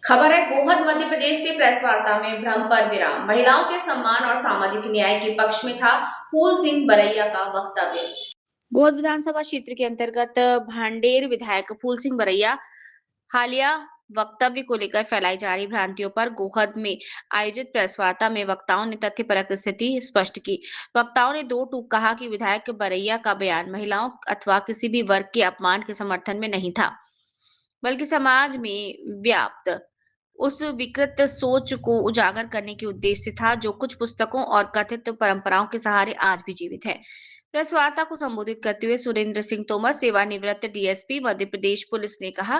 खबर है गोहद मध्य प्रदेश से प्रेस वार्ता में भ्रम पर विराम। महिलाओं के सम्मान और सामाजिक न्याय के पक्ष में था फूल सिंह बरैया का वक्तव्य। गोहद विधानसभा क्षेत्र के अंतर्गत भांडेर विधायक फूल सिंह बरैया हालिया वक्तव्य को लेकर फैलाई जा रही भ्रांतियों पर गोहद में आयोजित प्रेस वार्ता में वक्ताओं ने तथ्यपरक स्थिति स्पष्ट की। वक्ताओं ने दो टूक कहा कि विधायक बरैया का बयान महिलाओं अथवा किसी भी वर्ग के अपमान के समर्थन में नहीं था, बल्कि समाज में व्याप्त उस विकृत सोच को उजागर करने के उद्देश्य था जो कुछ पुस्तकों और कथित परंपराओं के सहारे आज भी जीवित है। प्रेस वार्ता को संबोधित करते हुए सुरेंद्र सिंह तोमर, सेवानिवृत्त डीएसपी मध्य प्रदेश पुलिस ने कहा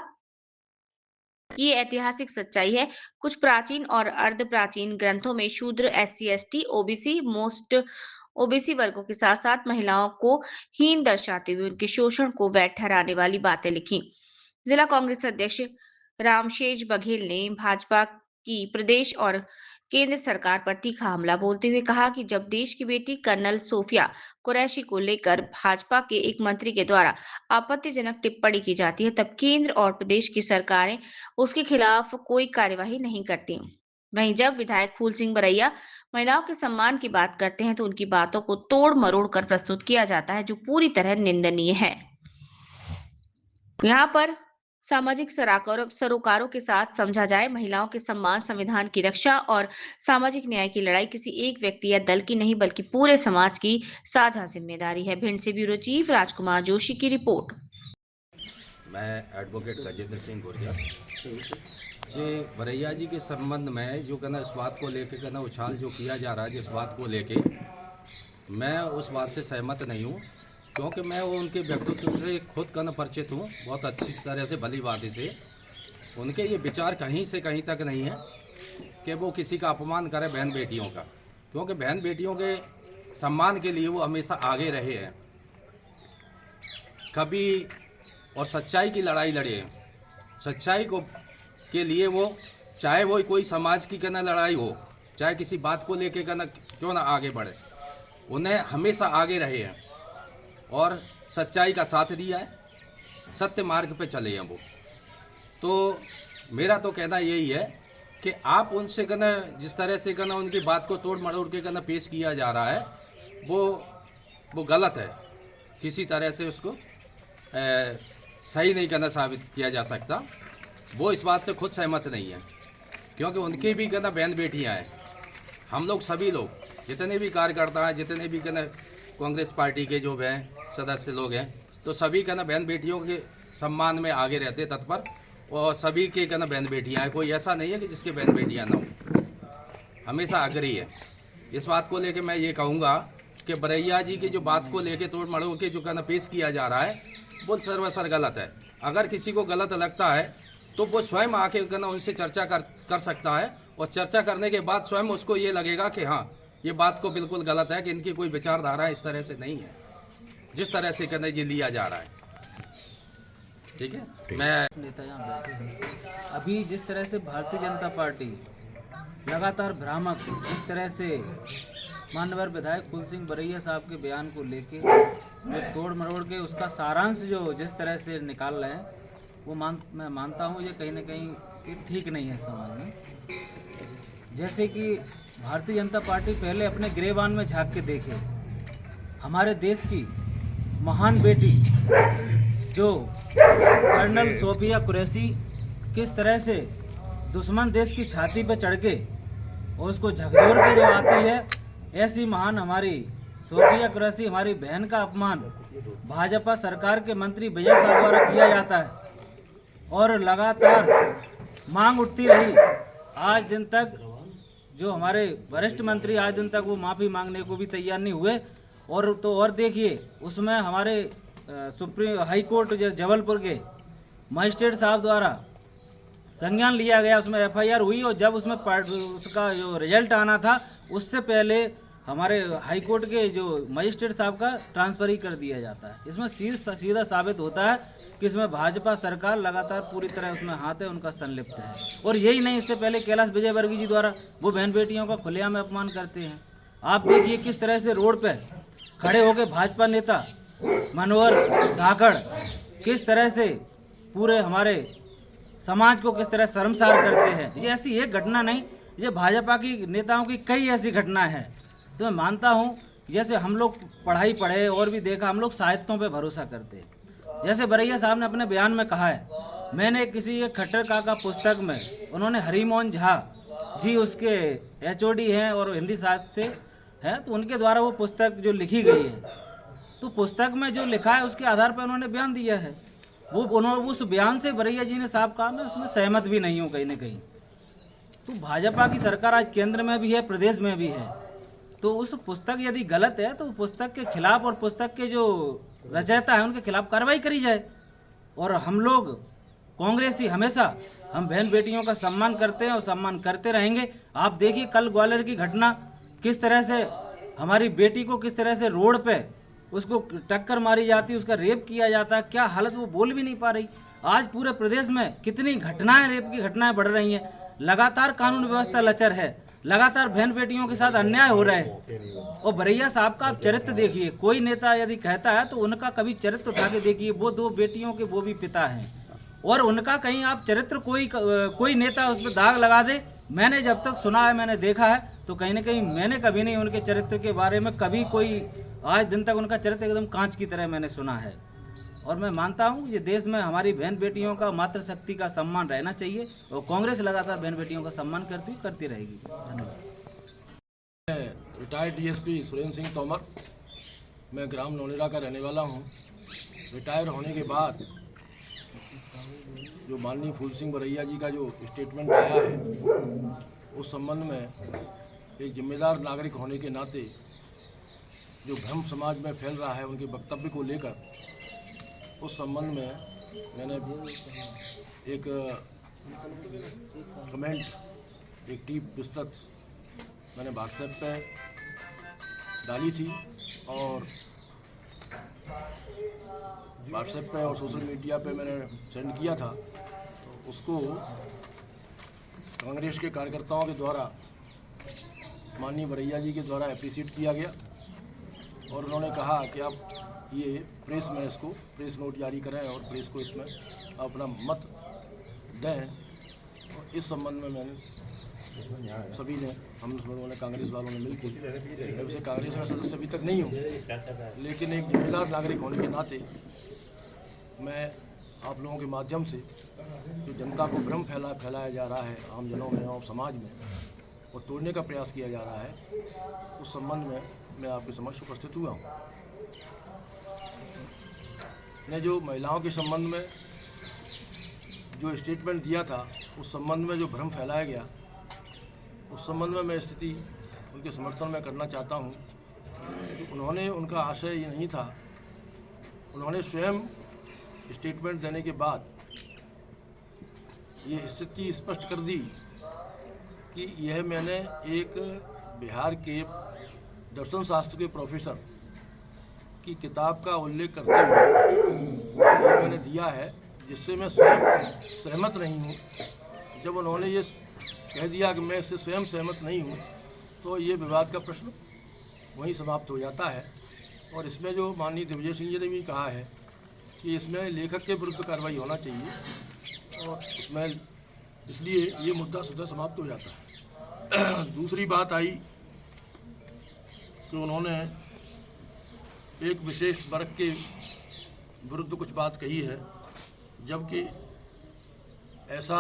कि ये ऐतिहासिक सच्चाई है। कुछ प्राचीन और अर्ध प्राचीन ग्रंथों में शूद्र, SC, ST, OBC, most OBC वर्गों के साथ साथ महिलाओं को हीन दर्शाते हुए उनके शोषण को वैध ठहराने वाली बातें लिखी। जिला कांग्रेस अध्यक्ष रामशेष बघेल ने भाजपा की प्रदेश और केंद्र सरकार पर तीखा हमला बोलते हुए कहा कि जब देश की बेटी कर्नल सोफिया कुरैशी को लेकर भाजपा के एक मंत्री के द्वारा आपत्तिजनक टिप्पणी की जाती है, तब केंद्र और प्रदेश की सरकारें उसके खिलाफ कोई कार्यवाही नहीं करती। वहीं जब विधायक फूल सिंह बरैया महिलाओं के सम्मान की बात करते हैं तो उनकी बातों को तोड़ मरोड़ कर प्रस्तुत किया जाता है, जो पूरी तरह निंदनीय है। यहाँ पर सामाजिक सरोकारों के साथ समझा जाए, महिलाओं के सम्मान, संविधान की रक्षा और सामाजिक न्याय की लड़ाई किसी एक व्यक्ति या दल की नहीं बल्कि पूरे समाज की साझा जिम्मेदारी है। भिंड से ब्यूरो चीफ राजकुमार जोशी की रिपोर्ट। मैं एडवोकेट गजेंद्र सिंह गोरिया जी बरैया जी के संबंध में जो कहना इस बात को लेके कहना उछाल जो किया जा रहा है, जिस बात को लेके मैं उस बात से सहमत नहीं हूँ, क्योंकि मैं वो उनके व्यक्तित्व से खुद कहना परिचित हूँ बहुत अच्छी तरह से, भली बात से। उनके ये विचार कहीं से कहीं तक नहीं है कि वो किसी का अपमान करे बहन बेटियों का, क्योंकि बहन बेटियों के सम्मान के लिए वो हमेशा आगे रहे हैं, कभी और सच्चाई की लड़ाई लड़े हैं। सच्चाई को के लिए वो चाहे वो कोई समाज की कहना लड़ाई हो, चाहे किसी बात को लेके कहना क्यों ना आगे बढ़े, उन्हें हमेशा आगे रहे हैं और सच्चाई का साथ दिया है, सत्य मार्ग पे चले हैं वो। तो मेरा तो कहना यही है कि आप उनसे कहना जिस तरह से कहना उनकी बात को तोड़ मरोड़ के कहना पेश किया जा रहा है वो गलत है। किसी तरह से उसको सही नहीं कहना साबित किया जा सकता। वो इस बात से खुद सहमत नहीं है, क्योंकि उनकी भी कहना बहन बेटियां हैं। हम लोग सभी लोग जितने भी कार्यकर्ता हैं, जितने भी कहना कांग्रेस पार्टी के जो हैं सदस्य लोग हैं, तो सभी कहना बहन बेटियों के सम्मान में आगे रहते तत्पर, और सभी के कहना बहन बेटियां हैं। कोई ऐसा नहीं है कि जिसके बहन बेटियां ना हो, हमेशा आग्रही है। इस बात को लेकर मैं ये कहूँगा कि बरैया जी की जो बात को लेके तोड़ मरोड़ के जो कहना पेश किया जा रहा है वो सर्वसर गलत है। अगर किसी को गलत लगता है तो वो स्वयं आके कहना उनसे चर्चा कर सकता है, और चर्चा करने के बाद स्वयं उसको ये लगेगा कि हाँ ये बात को बिल्कुल गलत है, कि इनकी कोई विचारधारा इस तरह से नहीं है जिस तरह से कहना ये लिया जा रहा है। ठीक है, मैं नेता यहाँ बैठे हैं। अभी जिस तरह से भारतीय जनता पार्टी लगातार भ्रामक जिस तरह से माननीय विधायक फूल सिंह बरैया साहब के बयान को लेके जो तोड़ मरोड़ के उसका सारांश जो जिस तरह से निकाल रहे हैं, वो मैं मानता हूँ ये कहीं ना कहीं ये ठीक नहीं है समाज में। जैसे कि भारतीय जनता पार्टी पहले अपने गिरेबान में झांक के देखे, हमारे देश की महान बेटी जो कर्नल सोफिया कुरैशी किस तरह से दुश्मन देश की छाती पर चढ़ के और उसको झकझोर के जो आती है, ऐसी महान हमारी सोफिया कुरैशी हमारी बहन का अपमान भाजपा सरकार के मंत्री विजय साहब द्वारा किया जाता है, और लगातार मांग उठती रही। आज दिन तक जो हमारे वरिष्ठ मंत्री आज दिन तक वो माफ़ी मांगने को भी तैयार नहीं हुए। और देखिए उसमें हमारे सुप्रीम हाई कोर्ट जबलपुर के मजिस्ट्रेट साहब द्वारा संज्ञान लिया गया, उसमें एफआईआर हुई, और जब उसमें उसका जो रिजल्ट आना था उससे पहले हमारे हाई कोर्ट के जो मजिस्ट्रेट साहब का ट्रांसफर ही कर दिया जाता है। इसमें सीधा साबित होता है कि इसमें भाजपा सरकार लगातार पूरी तरह उसमें हाथ है, उनका संलिप्त है। और यही नहीं, इससे पहले कैलाश विजयवर्गीय जी द्वारा वो बहन बेटियों का खुलेआम अपमान करते हैं। आप देखिए किस तरह से रोड पे खड़े होकर भाजपा नेता मनोहर धाकड़ किस तरह से पूरे हमारे समाज को किस तरह शर्मसार करते हैं। ये ऐसी एक घटना नहीं, ये भाजपा की नेताओं की कई ऐसी घटनाएं हैं। तो मैं मानता हूँ जैसे हम लोग पढ़ाई पढ़े और भी देखा, हम लोग साहित्यों पे भरोसा करते हैं। जैसे बरैया साहब ने अपने बयान में कहा है, मैंने किसी एक खट्टर काका पुस्तक में, उन्होंने हरिमोहन झा जी उसके HOD हैं और हिंदी साहित्य से हैं, तो उनके द्वारा वो पुस्तक जो लिखी गई है, तो पुस्तक में जो लिखा है उसके आधार पर उन्होंने बयान दिया है। वो उन्होंने उस बयान से बरैया जी ने साफ कहा, मैं उसमें सहमत भी नहीं हूँ कहीं ना कहीं। तो भाजपा की सरकार आज केंद्र में भी है, प्रदेश में भी है, तो उस पुस्तक यदि गलत है तो पुस्तक के खिलाफ और पुस्तक के जो रचयिता है उनके खिलाफ कार्रवाई करी जाए। और हम लोग कांग्रेसी हमेशा हम बहन बेटियों का सम्मान करते हैं और सम्मान करते रहेंगे। आप देखिए कल ग्वालियर की घटना, किस तरह से हमारी बेटी को किस तरह से रोड पे उसको टक्कर मारी जाती, उसका रेप किया जाता, क्या हालत, वो बोल भी नहीं पा रही। आज पूरे प्रदेश में कितनी घटनाएं, रेप की घटनाएं बढ़ रही हैं, लगातार कानून व्यवस्था लचर है, लगातार बहन बेटियों के साथ अन्याय हो रहा है। और बरैया साहब का आप चरित्र देखिए, कोई नेता यदि कहता है तो उनका कभी चरित्र उठा के देखिए, वो 2 बेटियों के वो भी पिता हैं, और उनका कहीं आप चरित्र कोई नेता उस पर दाग लगा दे, मैंने जब तक सुना है, मैंने देखा है, तो कहीं ना कहीं मैंने कभी नहीं उनके चरित्र के बारे में कभी कोई आज दिन तक उनका चरित्र एकदम कांच की तरह मैंने सुना है। और मैं मानता हूँ ये देश में हमारी बहन बेटियों का मातृशक्ति का सम्मान रहना चाहिए, और कांग्रेस लगातार बहन बेटियों का सम्मान करती रहेगी। धन्यवाद। रिटायर्ड DSP सुरेंद्र सिंह तोमर, मैं ग्राम नौनेरा का रहने वाला हूँ। रिटायर होने के बाद जो माननीय फूल सिंह बरैया जी का जो स्टेटमेंट आया है, उस संबंध में एक जिम्मेदार नागरिक होने के नाते जो भ्रम समाज में फैल रहा है उनके वक्तव्य को लेकर, उस संबंध में मैंने एक कमेंट, एक टीप विस्तृत मैंने व्हाट्सएप पे डाली थी, और व्हाट्सएप पे और सोशल मीडिया पे मैंने सेंड किया था। तो उसको कांग्रेस के कार्यकर्ताओं के द्वारा माननीय बरैया जी के द्वारा अप्रिशिएट किया गया, और उन्होंने कहा कि आप ये प्रेस में इसको प्रेस नोट जारी करें और प्रेस को इसमें अपना मत दें। और इस संबंध में मैंने सभी ने, हम लोगों ने, कांग्रेस वालों ने मिलकर, वैसे कांग्रेस में सदस्य अभी तक नहीं हूँ, लेकिन एक जिम्मेदार नागरिक होने के नाते मैं आप लोगों के माध्यम से जो जनता को भ्रम फैलाया जा रहा है आम जनों में और समाज में, और तोड़ने का प्रयास किया जा रहा है, उस संबंध में मैं आपके समक्ष उपस्थित हुआ हूँ। ने जो महिलाओं के संबंध में जो स्टेटमेंट दिया था, उस संबंध में जो भ्रम फैलाया गया, उस संबंध में मैं स्थिति उनके समर्थन में करना चाहता हूँ। उन्होंने, उनका आशय ये नहीं था, उन्होंने स्वयं स्टेटमेंट देने के बाद ये स्थिति स्पष्ट कर दी कि यह मैंने एक बिहार के दर्शन शास्त्र के प्रोफेसर की किताब का उल्लेख करते हुए ये मैंने दिया है, जिससे मैं स्वयं सहमत नहीं हूँ। जब उन्होंने ये कह दिया कि मैं इससे स्वयं सहमत नहीं हूँ, तो ये विवाद का प्रश्न वहीं समाप्त हो जाता है। और इसमें जो माननीय दिग्विजय सिंह जी ने भी कहा है कि इसमें लेखक के विरुद्ध कार्रवाई होना चाहिए, और इसमें इसलिए ये मुद्दा स्वतः समाप्त हो जाता है। दूसरी बात आई कि उन्होंने एक विशेष वर्ग के विरुद्ध कुछ बात कही है, जबकि ऐसा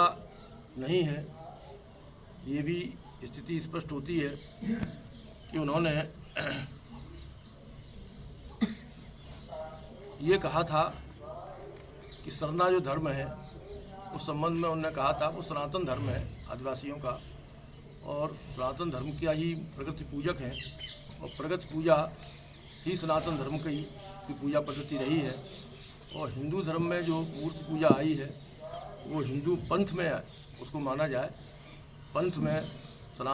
नहीं है। ये भी स्थिति स्पष्ट होती है कि उन्होंने ये कहा था कि सरना जो धर्म है, उस संबंध में उन्होंने कहा था वो सनातन धर्म है आदिवासियों का, और सनातन धर्म का ही प्रगति पूजक हैं, और प्रगति पूजा ही सनातन धर्म की पूजा पद्धति रही है। और हिंदू धर्म में जो मूर्ति पूजा आई है वो हिंदू पंथ में उसको माना जाए, पंथ में